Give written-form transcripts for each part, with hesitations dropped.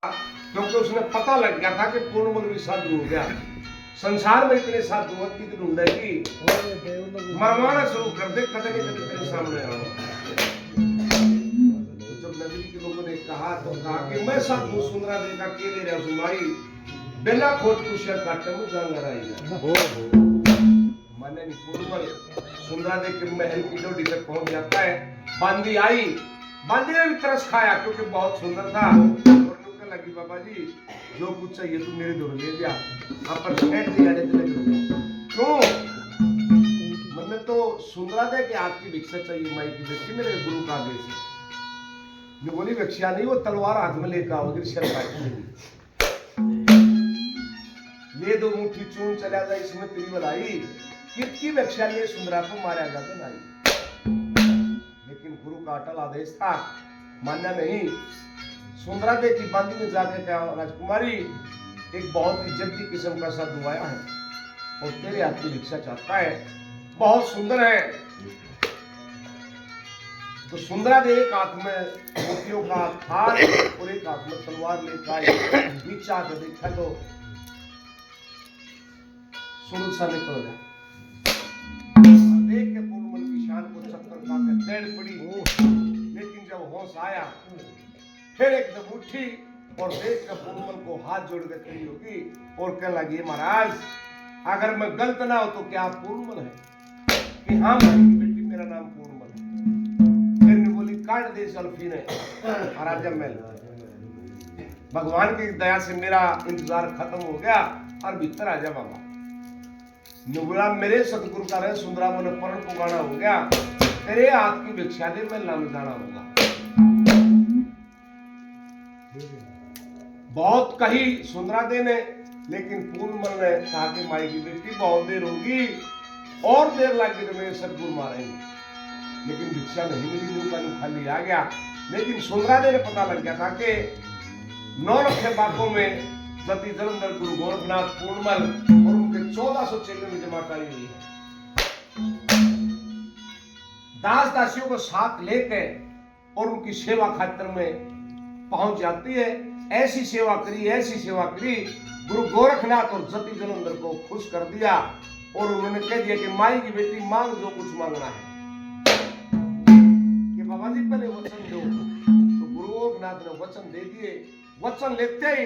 क्योंकि उसने पता लग गया था कि पूर्णमल भी साधु हो गया। संसार में इतने साधु की ढूंढेगी, मारवाना शुरू कर दे, कदे नहीं कदे तेरे सामने आओ। जब नदी के लोगों ने कहा तो कहा कि मैं साधु सुंदरा देखा के ले रहा हूं भाई, बिना खोट कुशिया काटे में जांगर आएगा। मैंने नहीं पूर्णमल सुंदरा देख के महल की डोडी तक पहुंच जाता है। बांदी आई, बांदी ने भी तरस खाया क्योंकि बहुत सुंदर था, और नुक्कड़ लगी बाबा जी जो कुछ चाहिए तू मेरे दूर ले जा, पर छेड़ दिया क्यों? मैंने तो सुंदरा दे के आपकी भिक्षा चाहिए माई की बेटी, मेरे गुरु का आदेश है। जो बोली भिक्षा नहीं, वो तलवार हाथ में लेकर आओगी, शर ले दो मुट्ठी चून चला जाए इसमें तेरी भलाई, कितनी भिक्षा लिए सुंदरा को मारा जाता नहीं। लेकिन गुरु का अटल आदेश था, मानना नहीं। सुंदरा दे की बांदी में जाके कहा राजकुमारी एक बहुत इज्जती किस्म का साधु आया है और तेरे हाथ की भिक्षा चाहता है, बहुत सुंदर है। तो सुंदरा दे एक हाथ में मोतियों का हार और एक हाथ में तलवार लेकर आई, नीचा के देखा तो सूरज सा निकल गया। देख के पूर्णमल की शान को चक्कर खाकर टेढ़ पड़ी, लेकिन जब होश आया फिर एकदम उठी और देख कर पूर्णमल को हाथ जोड़ के खड़ी होगी और कहने लगी महाराज अगर मैं गलत ना हो तो क्या आप पूर्णमल है? कि हाँ बेटी मेरा नाम पूर्णमल है। फिर ने बोली काट दे सल्फी ने महाराजा महल, भगवान की दया से मेरा इंतजार खत्म हो गया और भीतर आ जा बाबा। बोला मेरे सतगुरु का रहे सुंदरा बोले परण पुगाना हो गया, तेरे हाथ की भिक्षा ले मैं लम जाना होगा। बहुत कही सुंदरा दे ने, लेकिन पूर्णमल ने कहा कि माई की बेटी बहुत देर होगी और देर लगी तो मेरे सतगुरु मारेंगे। लेकिन भिक्षा नहीं मिली, न्यू का न्यू खाली आ गया। लेकिन सुंदरा दे ने पता लग गया था कि 9 लखे बागों में सती जलंधर गुरु गोरखनाथ पूर्णमल और उनके 1400 चेलों में जमा करी हुई है। दास दासियों को साथ लेकर और उनकी सेवा खातिर में पहुंच जाती है। ऐसी सेवा करी गुरु गोरखनाथ और सती जलंधर को खुश कर दिया और उन्होंने कह दिया कि माई की बेटी मांग जो कुछ मांगना है। कि बाबा जी पहले वचन दो, तो गुरु गोरखनाथ ने वचन दे दिए। वचन लेते ही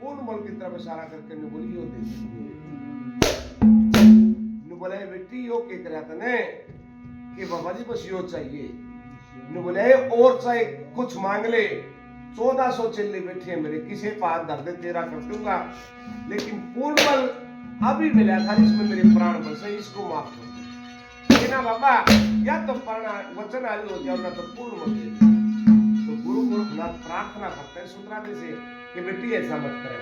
पूर्णमल की तरफ इशारा करके ने बोली यो दे ने बोले बेटी यो के करया तने कि बाबा जी बस यो चाहिए। ने बोले और चाहे कुछ मांग ले, 1400 चेले बैठे मेरे, किसी पास धर दे तेरा कर दूंगा। लेकिन पूर्णमल अभी मिला था इसमें मेरे प्राण बसे, इसको माफ कर ना बाबा, या तो प्राण वचन आलू हो जाओ ना तो पूर्णमल दे। तो गुरु गोरखनाथ प्रार्थना करते हैं सुंदरा दे से कि बेटी ऐसा मत करे।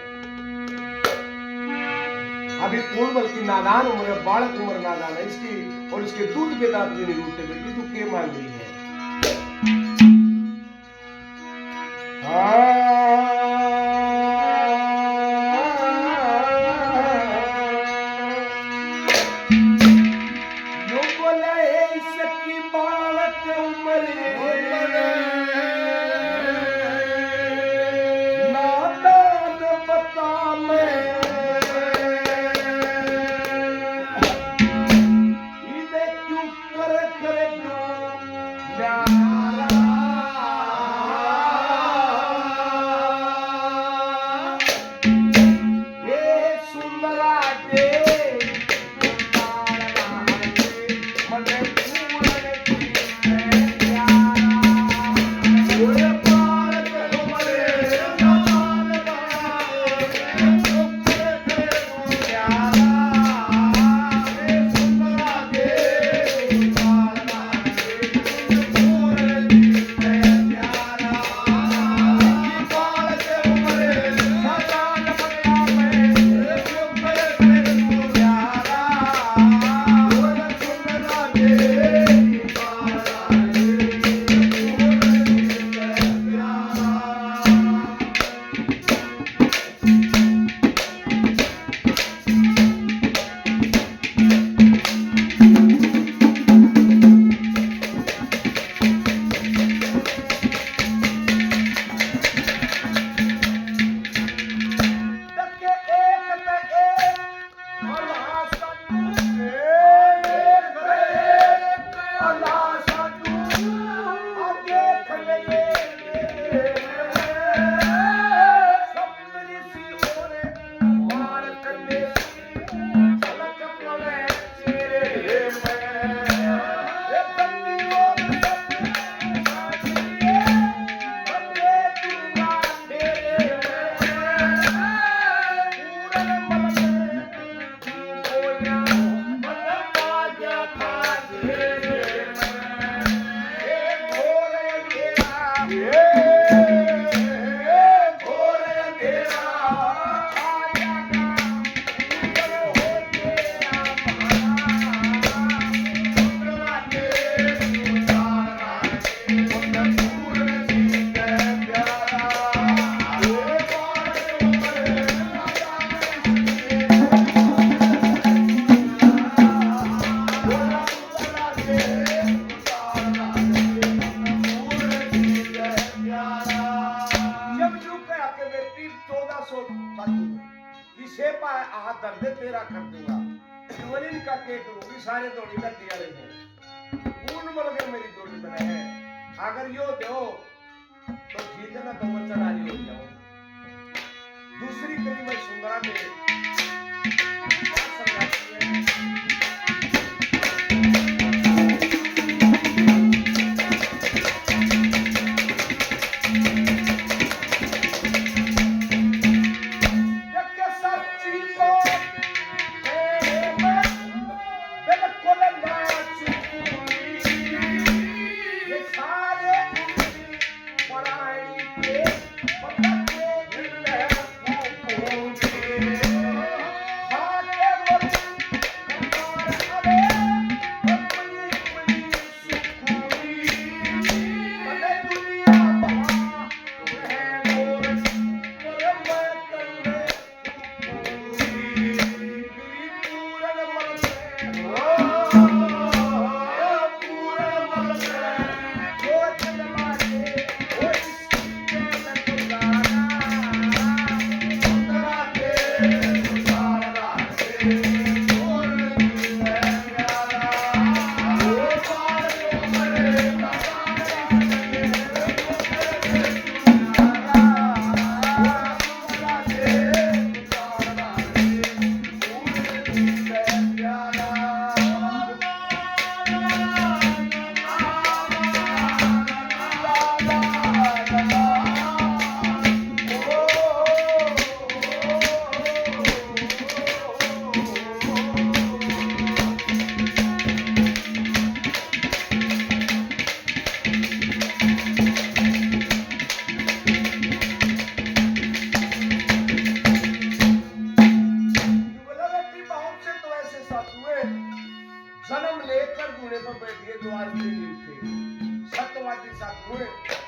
अभी पूर्णमल की नादान उम्र, बालक उम्र नादान है इसकी, और इसके दूध के दांत भी नहीं उठते। बेटी तू क्या मांग रही है? यो बोले इसकी बालक उम्र नादान बता मैं इधर क्यों कर सो साधु किसे पाए आ दर्द तेरा कर दूंगा शिवलिंग का केक रूपी सारे दौड़ी का दिया ले पूर्ण मल गए मेरी दौड़ी बने है अगर यो दो तो ठीक है ना तो मैं चढ़ारी हो जाऊं दूसरी कली में सुंदरा दे क्या समझाती है जन्म लेकर दूल्हे पर बैठिए द्वार पे नहीं उठे सत्यवादी साथ हुए